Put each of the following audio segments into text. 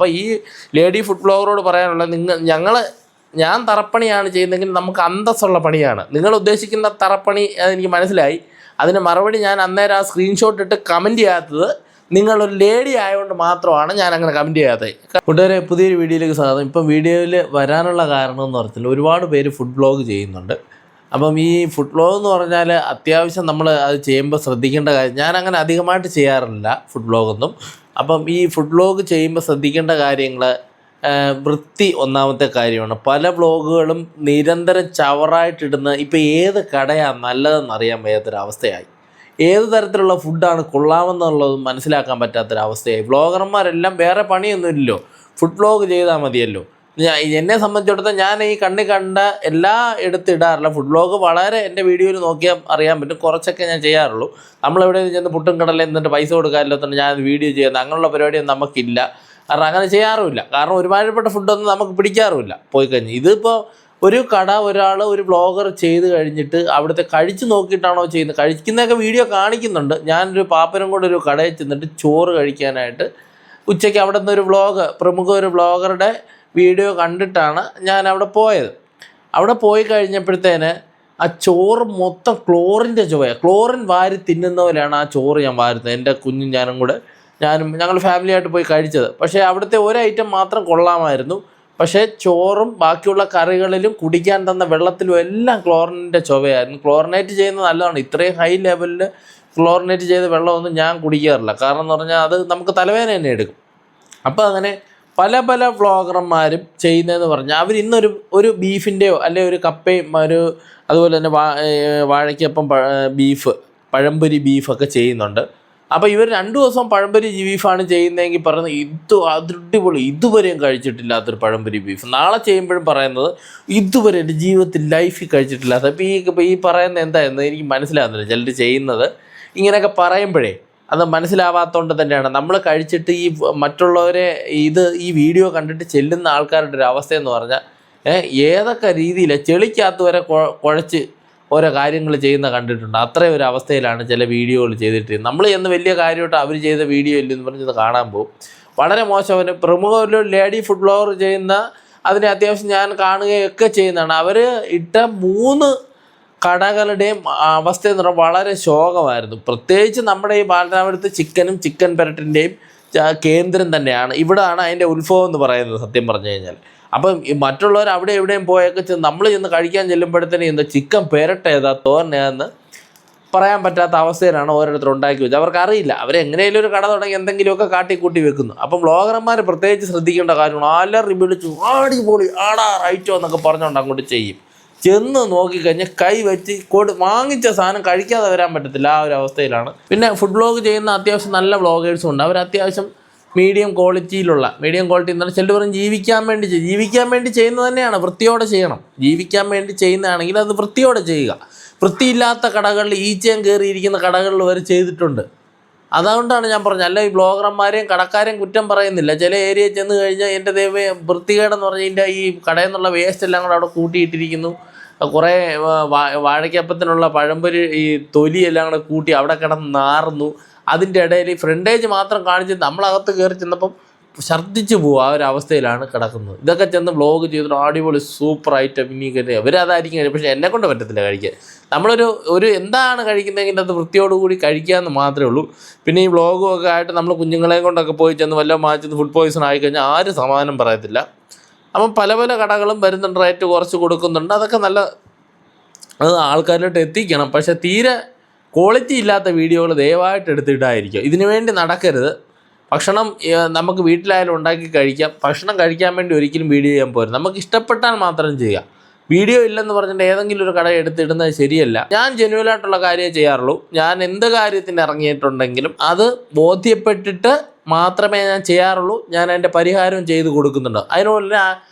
അപ്പോൾ ഈ lady food ബ്ലോഗറോട് പറയാനുള്ളത് ഞാൻ തറപ്പണിയാണ് ചെയ്യുന്നതെങ്കിൽ നമുക്ക് അന്തസ്സുള്ള പണിയാണ്. നിങ്ങൾ ഉദ്ദേശിക്കുന്ന തറപ്പണി അതെനിക്ക് മനസ്സിലായി. അതിന് മറുപടി ഞാൻ അന്നേരം ആ സ്ക്രീൻഷോട്ട് ഇട്ട് കമൻറ്റ് ചെയ്യാത്തത് നിങ്ങളൊരു ലേഡി ആയതുകൊണ്ട് മാത്രമാണ് ഞാൻ അങ്ങനെ കമൻറ്റ് ചെയ്യാത്തത്. കൂട്ടുകാരെ, പുതിയൊരു വീഡിയോയിലേക്ക് സ്വാഗതം. ഇപ്പം വീഡിയോയിൽ വരാനുള്ള കാരണം എന്ന് പറഞ്ഞാൽ ഒരുപാട് പേര് ഫുഡ് ബ്ലോഗ് ചെയ്യുന്നുണ്ട്. അപ്പം ഈ ഫുഡ് ബ്ലോഗ് എന്ന് പറഞ്ഞാൽ അത്യാവശ്യം നമ്മൾ അത് ചെയ്യുമ്പോൾ ശ്രദ്ധിക്കേണ്ട കാര്യം, ഞാനങ്ങനെ അധികമായിട്ട് ചെയ്യാറില്ല ഫുഡ് ബ്ലോഗൊന്നും. അപ്പം ഈ ഫുഡ് ബ്ലോഗ് ചെയ്യുമ്പോൾ ശ്രദ്ധിക്കേണ്ട കാര്യങ്ങൾ, വൃത്തി ഒന്നാമത്തെ കാര്യമാണ്. പല ബ്ലോഗുകളും നിരന്തരം ചവറായിട്ടിടുന്ന ഇപ്പോൾ ഏത് കടയാണ് നല്ലതെന്ന് അറിയാൻ വയ്യാത്തൊരവസ്ഥയായി. ഏത് തരത്തിലുള്ള ഫുഡാണ് കൊള്ളാമെന്നുള്ളത് മനസ്സിലാക്കാൻ പറ്റാത്തൊരവസ്ഥയായി. വ്ളോഗർമാരെല്ലാം വേറെ പണിയൊന്നുമില്ലല്ലോ, ഫുഡ് ബ്ലോഗ് ചെയ്താൽ മതിയല്ലോ. എന്നെ സംബന്ധിച്ചിടത്തോളം ഞാൻ ഈ കണ്ട എല്ലാ ഇടാറില്ല. ഫുഡ് ബ്ലോഗ് വളരെ എൻ്റെ വീഡിയോയിൽ നോക്കിയാൽ അറിയാൻ പറ്റും, കുറച്ചൊക്കെ ഞാൻ ചെയ്യാറുള്ളൂ. നമ്മളെവിടെ ചെന്ന് പുട്ടും കടല എന്നിട്ട് പൈസ കൊടുക്കാറില്ലാത്തതുകൊണ്ട് ഞാൻ വീഡിയോ ചെയ്യുന്നത് അങ്ങനെയുള്ള പരിപാടിയൊന്നും നമുക്കില്ല. കാരണം അങ്ങനെ ചെയ്യാറുമില്ല. കാരണം ഒരുമാതിരിപ്പെട്ട ഫുഡൊന്നും നമുക്ക് പിടിക്കാറുമില്ല പോയി കഴിഞ്ഞ്. ഇതിപ്പോൾ ഒരു കട ഒരു വ്ളോഗർ ചെയ്ത് കഴിഞ്ഞിട്ട് അവിടുത്തെ കഴിച്ച് നോക്കിയിട്ടാണോ ചെയ്യുന്നത്, കഴിക്കുന്നതൊക്കെ വീഡിയോ കാണിക്കുന്നുണ്ട്. ഞാനൊരു പാപ്പനും കൂടെ ഒരു കടയിൽ ചെന്നിട്ട് ചോറ് കഴിക്കാനായിട്ട് ഉച്ചയ്ക്ക് അവിടെ നിന്ന് പ്രമുഖ ഒരു വ്ളോഗറുടെ വീഡിയോ കണ്ടിട്ടാണ് ഞാൻ അവിടെ പോയത്. അവിടെ പോയി കഴിഞ്ഞപ്പോഴത്തേന് ആ ചോറ് മൊത്തം ക്ലോറിൻ്റെ ചുവയാണ്. ക്ലോറിൻ വാരി തിന്നുന്ന പോലെയാണ് ആ ചോറ് ഞാൻ വാരുന്നത്. എൻ്റെ കുഞ്ഞും ഞങ്ങൾ ഫാമിലിയായിട്ട് പോയി കഴിച്ചത്. പക്ഷേ അവിടുത്തെ ഒരു ഐറ്റം മാത്രം കൊള്ളാമായിരുന്നു. പക്ഷേ ചോറും ബാക്കിയുള്ള കറികളിലും കുടിക്കാൻ തന്ന വെള്ളത്തിലും എല്ലാം ക്ലോറിൻ്റെ ചുവയായിരുന്നു. ക്ലോറിനേറ്റ് ചെയ്യുന്നത് നല്ലതാണ്. ഇത്രയും ഹൈ ലെവലിൽ ക്ലോറിനേറ്റ് ചെയ്ത വെള്ളമൊന്നും ഞാൻ കുടിക്കാറില്ല. കാരണം എന്ന് പറഞ്ഞാൽ അത് നമുക്ക് തലവേദന തന്നെ എടുക്കും. അപ്പോൾ അങ്ങനെ പല വ്ളോഗർമാരും ചെയ്യുന്നതെന്ന് പറഞ്ഞാൽ അവർ ഒരു ബീഫിൻ്റെയോ അല്ലെങ്കിൽ ഒരു കപ്പയും അതുപോലെ തന്നെ വാഴയ്ക്കപ്പം പഴംപൊരി ബീഫൊക്കെ ചെയ്യുന്നുണ്ട്. അപ്പോൾ ഇവർ 2 ദിവസം പഴംപൊരി ബീഫാണ് ചെയ്യുന്നതെങ്കിൽ പറയുന്നത് അടിപൊളി, ഇതുവരെയും കഴിച്ചിട്ടില്ലാത്തൊരു പഴംപൊരി ബീഫ്. നാളെ ചെയ്യുമ്പോഴും പറയുന്നത് ഇതുവരെ എൻ്റെ ജീവിതത്തിൽ ലൈഫിൽ കഴിച്ചിട്ടില്ലാത്ത. ഇപ്പോൾ ഈ പറയുന്നത് എന്തായിരുന്നു എനിക്ക് മനസ്സിലാകുന്നില്ല. ചിലർ ചെയ്യുന്നത് ഇങ്ങനെയൊക്കെ പറയുമ്പോഴേ അത് മനസ്സിലാവാത്തതുകൊണ്ട് തന്നെയാണ്. നമ്മൾ കഴിച്ചിട്ട് ഈ മറ്റുള്ളവരെ ഈ വീഡിയോ കണ്ടിട്ട് ചെല്ലുന്ന ആൾക്കാരുടെ ഒരു അവസ്ഥയെന്ന് പറഞ്ഞാൽ ഏതൊക്കെ രീതിയിലാണ് ചെളിക്കകത്ത് വരെ കുഴച്ച് ഓരോ കാര്യങ്ങൾ ചെയ്യുന്ന കണ്ടിട്ടുണ്ട്. അത്രയും ഒരു അവസ്ഥയിലാണ് ചില വീഡിയോകൾ ചെയ്തിട്ട് നമ്മൾ ചെന്ന് വലിയ കാര്യമായിട്ട് അവർ ചെയ്ത വീഡിയോ ഇല്ലെന്ന് പറഞ്ഞത് കാണാൻ പോകും. വളരെ മോശം. പ്രമുഖ ഒരു ലേഡി ഫുഡ് ബ്ലോഗർ ചെയ്യുന്ന അതിനെ അത്യാവശ്യം ഞാൻ കാണുകയൊക്കെ ചെയ്യുന്നതാണ്. അവർ ഇട്ട 3 കടകളുടെയും അവസ്ഥ എന്ന് പറഞ്ഞാൽ വളരെ ശോകമായിരുന്നു. പ്രത്യേകിച്ച് നമ്മുടെ ഈ ബാലരാമപുരത്ത് ചിക്കൻ പെരട്ടിൻ്റെയും കേന്ദ്രം തന്നെയാണ്. ഇവിടെയാണ് അതിൻ്റെ ഉത്ഭവം എന്ന് പറയുന്നത് സത്യം പറഞ്ഞു കഴിഞ്ഞാൽ. അപ്പം മറ്റുള്ളവർ അവിടെ എവിടെയും പോയൊക്കെ നമ്മൾ ചെന്ന് കഴിക്കാൻ ചെല്ലുമ്പോഴത്തേനും ചിക്കൻ പെരട്ട് ഏതാ തോരൻ ഏതെന്ന് പറയാൻ പറ്റാത്ത അവസ്ഥയിലാണ് ഓരോരുത്തർ ഉണ്ടാക്കി വെച്ചത്. അവർക്കറിയില്ല. അവരെങ്ങനെയും ഒരു കട തുടങ്ങി എന്തെങ്കിലുമൊക്കെ കാട്ടിക്കൂട്ടി വെക്കുന്നു. അപ്പം വ്ളോഗർമാർ പ്രത്യേകിച്ച് ശ്രദ്ധിക്കേണ്ട കാര്യമാണ്. അലറി വിളിച്ചു ആടിപൊളി റൈറ്റോ എന്നൊക്കെ പറഞ്ഞുകൊണ്ട് അങ്ങോട്ട് ചെയ്യും. ചെന്ന് നോക്കിക്കഴിഞ്ഞാൽ കൈ വെച്ച് വാങ്ങിച്ച സാധനം കഴിക്കാതെ വരാൻ പറ്റത്തില്ല. ആ ഒരു അവസ്ഥയിലാണ്. പിന്നെ ഫുഡ് ബ്ലോഗ് ചെയ്യുന്ന അത്യാവശ്യം നല്ല വ്ളോഗേഴ്സും ഉണ്ട്. അവർ അത്യാവശ്യം മീഡിയം ക്വാളിറ്റി എന്ന് പറഞ്ഞാൽ ചിലർ പറയും ജീവിക്കാൻ വേണ്ടി ചെയ്യുന്നത് തന്നെയാണ്. വൃത്തിയോടെ ചെയ്യണം. ജീവിക്കാൻ വേണ്ടി ചെയ്യുന്നതാണെങ്കിൽ അത് വൃത്തിയോടെ ചെയ്യുക. വൃത്തിയില്ലാത്ത കടകളിൽ ഈച്ചയും കയറിയിരിക്കുന്ന കടകളിൽ വരെ ചെയ്തിട്ടുണ്ട്. അതുകൊണ്ടാണ് ഞാൻ പറഞ്ഞത്. അല്ല ഈ ബ്ലോഗർമാരെയും കടക്കാരെയും കുറ്റം പറയുന്നില്ല. ചില ഏരിയയിൽ ചെന്ന് കഴിഞ്ഞാൽ എൻ്റെ ദൈവമേ വൃത്തികേടെന്ന് പറഞ്ഞാൽ ഇതിൻ്റെ ഈ കടയിൽ നിന്നുള്ള വേസ്റ്റ് എല്ലാം കൂടെ അവിടെ കൂട്ടിയിട്ടിരിക്കുന്നു. കുറേ വാഴയ്ക്കപ്പത്തിനുള്ള പഴംപൊരി ഈ തൊലിയെല്ലാം കൂടെ കൂട്ടി അവിടെ കിടന്ന് നാറുന്നു. അതിൻ്റെ ഇടയിൽ ഈ ഫ്രണ്ടേജ് മാത്രം കാണിച്ച് നമ്മളകത്ത് കയറി ചെന്നപ്പം ഛർദ്ദിച്ച് പോകും. ആ ഒരു അവസ്ഥയിലാണ് കിടക്കുന്നത്. ഇതൊക്കെ ചെന്ന് വ്ളോഗ് ചെയ്തിട്ട് അടിപൊളി സൂപ്പർ ഐറ്റം ഇനിയൊക്കെ അവരതായിരിക്കും കഴിയും. പക്ഷേ എന്നെ കൊണ്ട് പറ്റത്തില്ല കഴിക്കാൻ. നമ്മളൊരു എന്താണ് കഴിക്കുന്നതെങ്കിൽ അത് വൃത്തിയോടുകൂടി കഴിക്കാമെന്ന് മാത്രമേ ഉള്ളൂ. പിന്നെ ഈ വ്ളോഗും ഒക്കെ ആയിട്ട് നമ്മൾ കുഞ്ഞുങ്ങളെ കൊണ്ടൊക്കെ പോയി ചെന്ന് വല്ലതും മാറ്റി ഫുഡ് പോയിസൺ ആയിക്കഴിഞ്ഞാൽ ആരും സമാധാനം പറയത്തില്ല. അപ്പം പല കടകളും വരുന്നുണ്ട്, റേറ്റ് കുറച്ച് കൊടുക്കുന്നുണ്ട്. അതൊക്കെ അത് ആൾക്കാരിലോട്ട് എത്തിക്കണം. പക്ഷേ തീരെ ക്വാളിറ്റി ഇല്ലാത്ത വീഡിയോകൾ ദയവായിട്ട് എടുത്തിട്ടായിരിക്കും. ഇതിനു വേണ്ടി നടക്കരുത്. ഭക്ഷണം നമുക്ക് വീട്ടിലായാലും ഉണ്ടാക്കി കഴിക്കാം. ഭക്ഷണം കഴിക്കാൻ വേണ്ടി ഒരിക്കലും വീഡിയോ ചെയ്യാൻ പോരും. നമുക്ക് ഇഷ്ടപ്പെട്ടാൽ മാത്രം ചെയ്യുക. വീഡിയോ ഇല്ലെന്ന് പറഞ്ഞിട്ട് ഏതെങ്കിലും ഒരു കട എടുത്തിടുന്നത് ശരിയല്ല. ഞാൻ ജെന്യുവലായിട്ടുള്ള കാര്യമേ ചെയ്യാറുള്ളൂ. ഞാൻ എന്ത് കാര്യത്തിന് ഇറങ്ങിയിട്ടുണ്ടെങ്കിലും അത് ബോധ്യപ്പെട്ടിട്ട് മാത്രമേ ഞാൻ ചെയ്യാറുള്ളൂ. ഞാൻ അതിൻ്റെ പരിഹാരവും ചെയ്ത് കൊടുക്കുന്നുണ്ട്. അതിനുപോലെ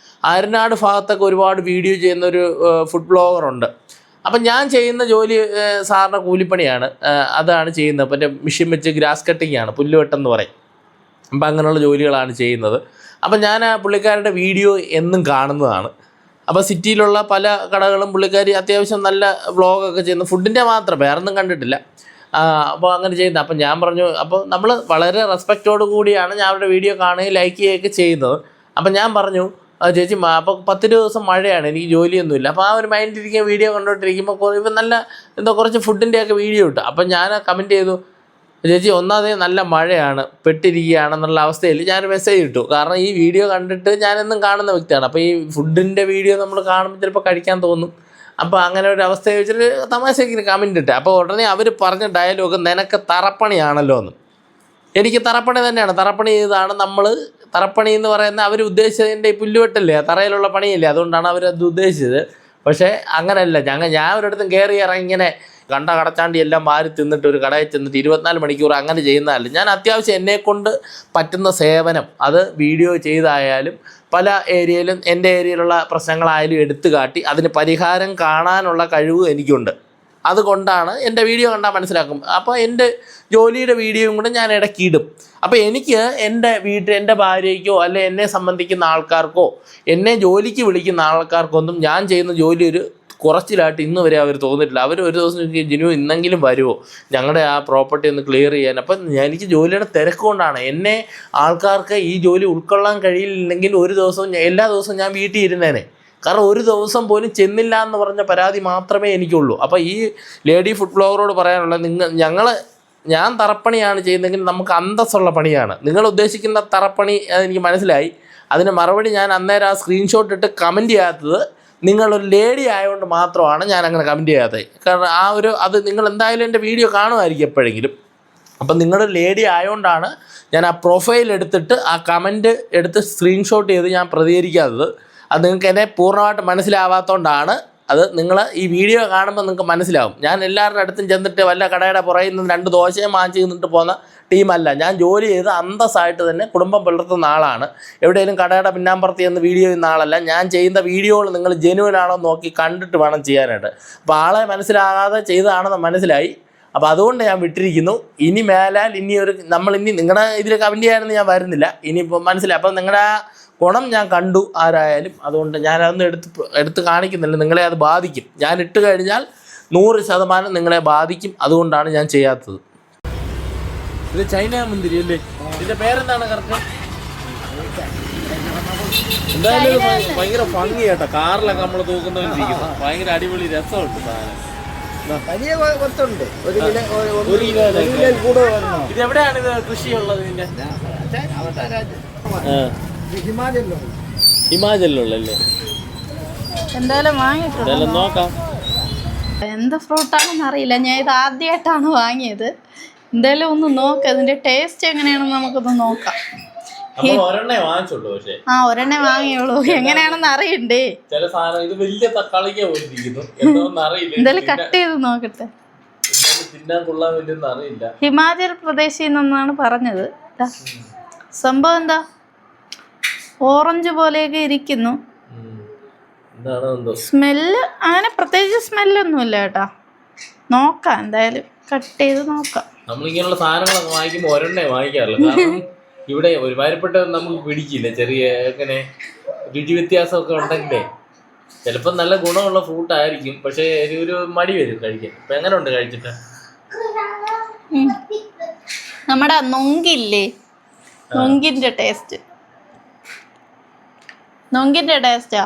ആരനാട് ഭാഗത്തൊക്കെ ഒരുപാട് വീഡിയോ ചെയ്യുന്നൊരു ഫുഡ് ബ്ലോഗറുണ്ട്. അപ്പം ഞാൻ ചെയ്യുന്ന ജോലി സാറിൻ്റെ കൂലിപ്പണിയാണ്. അതാണ് ചെയ്യുന്നത്. മറ്റേ മെഷീൻ വെച്ച് ഗ്രാസ് കട്ടിങ് ആണ്, പുല്ലുവെട്ടെന്ന് പറയും. അപ്പം അങ്ങനെയുള്ള ജോലികളാണ് ചെയ്യുന്നത്. അപ്പം ഞാൻ ആ പുള്ളിക്കാരുടെ വീഡിയോ എന്നും കാണുന്നതാണ്. അപ്പോൾ സിറ്റിയിലുള്ള പല കടകളും പുള്ളിക്കാരി അത്യാവശ്യം നല്ല വ്ളോഗൊക്കെ ചെയ്യുന്നു. ഫുഡിൻ്റെ മാത്രം, വേറൊന്നും കണ്ടിട്ടില്ല. അപ്പോൾ അങ്ങനെ ചെയ്യുന്നത്. അപ്പം ഞാൻ പറഞ്ഞു, അപ്പോൾ നമ്മൾ വളരെ റെസ്പെക്റ്റോട് കൂടിയാണ് ഞാൻ അവരുടെ വീഡിയോ കാണുകയും ലൈക്ക് ചെയ്യുകയൊക്കെ ചെയ്യുന്നത്. അപ്പം ഞാൻ പറഞ്ഞു, ചേച്ചി അപ്പോൾ 10 ദിവസം മഴയാണ്, എനിക്ക് ജോലിയൊന്നുമില്ല. അപ്പോൾ ആ ഒരു മൈൻഡിലിരിക്കുക വീഡിയോ കണ്ടുകൊണ്ടിരിക്കുമ്പോൾ ഇപ്പം നല്ല എന്തോ കുറച്ച് ഫുഡിൻ്റെയൊക്കെ വീഡിയോ ഇട്ടു. അപ്പം ഞാൻ കമൻറ്റ് ചെയ്തു, ചേച്ചി ഒന്നാമതേ നല്ല മഴയാണ്, പെട്ടിരിക്കുകയാണെന്നുള്ള അവസ്ഥയിൽ ഞാൻ മെസ്സേജ് ഇട്ടു. കാരണം ഈ വീഡിയോ കണ്ടിട്ട് ഞാനെന്നും കാണുന്ന വ്യക്തിയാണ്. അപ്പോൾ ഈ ഫുഡിൻ്റെ വീഡിയോ നമ്മൾ കാണുമ്പോൾ ചിലപ്പോൾ കഴിക്കാൻ തോന്നും. അപ്പോൾ അങ്ങനെ ഒരു അവസ്ഥ വെച്ചിട്ട് തമാശയ്ക്ക് കമൻറ്റ് ഇട്ട്. അപ്പോൾ ഉടനെ അവർ പറഞ്ഞ ഡയലോഗ്, നിനക്ക് തറപ്പണിയാണല്ലോ എന്ന്. എനിക്ക് തറപ്പണി തന്നെയാണ്. തറപ്പണി ചെയ്താണ് നമ്മൾ. തറപ്പണി എന്ന് പറയുന്നത് അവർ ഉദ്ദേശിച്ചതിൻ്റെ ഈ പുല്ലുവെട്ടല്ലേ, തറയിലുള്ള പണിയല്ലേ, അതുകൊണ്ടാണ് അവരത് ഉദ്ദേശിച്ചത്. പക്ഷേ അങ്ങനെയല്ല. ഞാൻ ഒരിടത്തും കയറി ഇറങ്ങി ഇങ്ങനെ കടച്ചാണ്ടി എല്ലാം മാറി തിന്നിട്ട് ഒരു കടയിൽ ചെന്നിട്ട് 24 മണിക്കൂർ അങ്ങനെ ചെയ്യുന്നതല്ല. ഞാൻ അത്യാവശ്യം എന്നെക്കൊണ്ട് പറ്റുന്ന സേവനം, അത് വീഡിയോ ചെയ്തായാലും പല ഏരിയയിലും എൻ്റെ ഏരിയയിലുള്ള പ്രശ്നങ്ങളായാലും എടുത്തു കാട്ടി അതിന് പരിഹാരം കാണാനുള്ള കഴിവ് എനിക്കുണ്ട്. അതുകൊണ്ടാണ് എൻ്റെ വീഡിയോ കണ്ടാൽ മനസ്സിലാക്കും. അപ്പോൾ എൻ്റെ ജോലിയുടെ വീഡിയോയും കൂടെ ഞാൻ ഇടയ്ക്ക് ഇടും. അപ്പോൾ എനിക്ക് എൻ്റെ എൻ്റെ ഭാര്യയ്ക്കോ അല്ലെ എന്നെ സംബന്ധിക്കുന്ന ആൾക്കാർക്കോ എന്നെ ജോലിക്ക് വിളിക്കുന്ന ആൾക്കാർക്കൊന്നും ഞാൻ ചെയ്യുന്ന ജോലി ഒരു കുറച്ചിലായിട്ട് ഇന്ന് വരെ അവർ തോന്നിയിട്ടില്ല. അവർ ഒരു ദിവസം ജിനു ഇന്നെങ്കിലും വരുമോ ഞങ്ങളുടെ ആ പ്രോപ്പർട്ടി ഒന്ന് ക്ലിയർ ചെയ്യാൻ. അപ്പം എനിക്ക് ജോലിയുടെ തിരക്ക് കൊണ്ടാണ്. എന്നെ ആൾക്കാർക്ക് ഈ ജോലി ഉൾക്കൊള്ളാൻ കഴിയില്ലെങ്കിൽ ഒരു ദിവസവും എല്ലാ ദിവസവും ഞാൻ വീട്ടിൽ ഇരുന്നേനെ. കാരണം ഒരു ദിവസം പോലും ചെന്നില്ല എന്ന് പറഞ്ഞ പരാതി മാത്രമേ എനിക്കുള്ളൂ. അപ്പോൾ ഈ ലേഡി ഫുഡ് ബ്ലോഗറോട് പറയാനുള്ളത്, ഞാൻ തറപ്പണിയാണ് ചെയ്യുന്നതെങ്കിൽ നമുക്ക് അന്തസ്സുള്ള പണിയാണ്. നിങ്ങൾ ഉദ്ദേശിക്കുന്ന തറപ്പണി എനിക്ക് മനസ്സിലായി. അതിന് മറുപടി ഞാൻ അന്നേരം ആ സ്ക്രീൻഷോട്ട് ഇട്ട് കമൻറ്റ് ചെയ്യാത്തത് നിങ്ങളൊരു ലേഡി ആയതുകൊണ്ട് മാത്രമാണ് ഞാൻ അങ്ങനെ കമൻറ്റ് ചെയ്യാത്തത്. കാരണം അത് നിങ്ങൾ എന്തായാലും എൻ്റെ വീഡിയോ കാണുമായിരിക്കും എപ്പോഴെങ്കിലും. അപ്പം നിങ്ങളൊരു ലേഡി ആയതുകൊണ്ടാണ് ഞാൻ ആ പ്രൊഫൈൽ എടുത്തിട്ട് ആ കമൻറ്റ് എടുത്ത് സ്ക്രീൻഷോട്ട് ചെയ്ത് ഞാൻ പ്രതികരിക്കാത്തത്. അത് നിങ്ങൾക്ക് എന്നെ പൂർണ്ണമായിട്ട് മനസ്സിലാവാത്തതുകൊണ്ടാണ്. അത് നിങ്ങൾ ഈ വീഡിയോ കാണുമ്പോൾ നിങ്ങൾക്ക് മനസ്സിലാവും. ഞാൻ എല്ലാവരുടെ അടുത്തും ചെന്നിട്ട് വല്ല കടയുടെ പുറകിൽ നിന്ന് 2 ദോശയും വാങ്ങിച്ച് നിന്നിട്ട് പോകുന്ന ടീമല്ല. ഞാൻ ജോലി ചെയ്ത് അന്തസ്സായിട്ട് തന്നെ കുടുംബം പുലർത്തുന്ന ആളാണ്. എവിടെയെങ്കിലും കടയുടെ പിന്നാമ്പുറത്ത് ചെന്ന് വീഡിയോ ചെയ്യുന്ന ആളല്ല. ഞാൻ ചെയ്യുന്ന വീഡിയോകൾ നിങ്ങൾ ജെനുവനാണോ നോക്കി കണ്ടിട്ട് വേണം ചെയ്യാനായിട്ട്. അപ്പോൾ ആളെ മനസ്സിലാകാതെ ചെയ്തതാണെന്ന് മനസ്സിലായി. അപ്പോൾ അതുകൊണ്ട് ഞാൻ വിട്ടിരിക്കുന്നു. ഇനി മേലാൽ നമ്മളിനി നിങ്ങളുടെ ഇതിൽ കമൻറ്റ് ചെയ്യാനൊന്നും ഞാൻ വരുന്നില്ല. ഇനിയിപ്പോൾ മനസ്സിലായി. അപ്പോൾ നിങ്ങളുടെ ആ ഗുണം ഞാൻ കണ്ടു ആരായാലും. അതുകൊണ്ട് ഞാനതൊന്നും എടുത്ത് കാണിക്കുന്നില്ല. നിങ്ങളെ അത് ബാധിക്കും. ഞാൻ ഇട്ട് കഴിഞ്ഞാൽ 100% നിങ്ങളെ ബാധിക്കും. അതുകൊണ്ടാണ് ഞാൻ ചെയ്യാത്തത്. ഇത് ചൈന മുന്തിരി അല്ലേ? ഇതിൻ്റെ പേരെന്താണ് കറക്റ്റ്? എന്തായാലും ഭയങ്കര ഭംഗി കേട്ടോ. കാറിലൊക്കെ നമ്മൾ തൂക്കുന്നവരിരിക്കുന്നു. ഭയങ്കര അടിപൊളി രസമുണ്ട് സാധനം. ഇത് എവിടെയാണ് ഇത് കൃഷിയുള്ളത്? ഇതിന്റെ ഹിമാചലിലുള്ളല്ലേ? എന്തായാലും വാങ്ങിയിട്ടുണ്ട്. നോക്കാം എന്ത് ഫ്രൂട്ടാണെന്ന് അറിയില്ല. ഞാൻ ഇത് ആദ്യമായിട്ടാണ് വാങ്ങിയത്. എന്തായാലും ഒന്ന് നോക്കാം, ഇതിന്റെ ടേസ്റ്റ് എങ്ങനെയാണെന്ന് നമുക്കൊന്ന് നോക്കാം. ഒരെണ്ണേ വാങ്ങിയുള്ളൂ. എങ്ങനെയാണെന്ന് അറിയണ്ടേ? എന്തായാലും കട്ട് ചെയ്ത് നോക്കട്ടെ. ഹിമാചൽ പ്രദേശിൽ നിന്നാണ് പറഞ്ഞത്. സംഭവം എന്താ, ഓറഞ്ച് പോലെയൊക്കെ ഇരിക്കുന്നു. സ്മെല്ല് അങ്ങനെ പ്രത്യേകിച്ച് സ്മെല്ലൊന്നുമില്ല കേട്ടാ. നോക്കാം, എന്തായാലും കട്ട് ചെയ്ത് നോക്കാം. നമ്മളിങ്ങനെയുള്ള സാധനങ്ങളൊക്കെ വാങ്ങിക്കുമ്പോൾ ഒരെണ്ണേ വാങ്ങിക്കാറില്ല. കാരണം ഇവിടെ ഒരുമാതിരിപ്പെട്ട നമുക്ക് പിടിക്കില്ല. ചെറിയ ഇങ്ങനെ രുചി വ്യത്യാസമൊക്കെ ഉണ്ടെങ്കിലേ ചിലപ്പോൾ നല്ല ഗുണമുള്ള ഫ്രൂട്ട് ആയിരിക്കും, പക്ഷേ ഒരു മടി വരും കഴിക്കാൻ. അപ്പം എങ്ങനെ ഉണ്ട് കഴിച്ചിട്ട്? നമ്മുടെ നൊങ്കില്ലേ, നൊങ്കിന്റെ ടേസ്റ്റാ.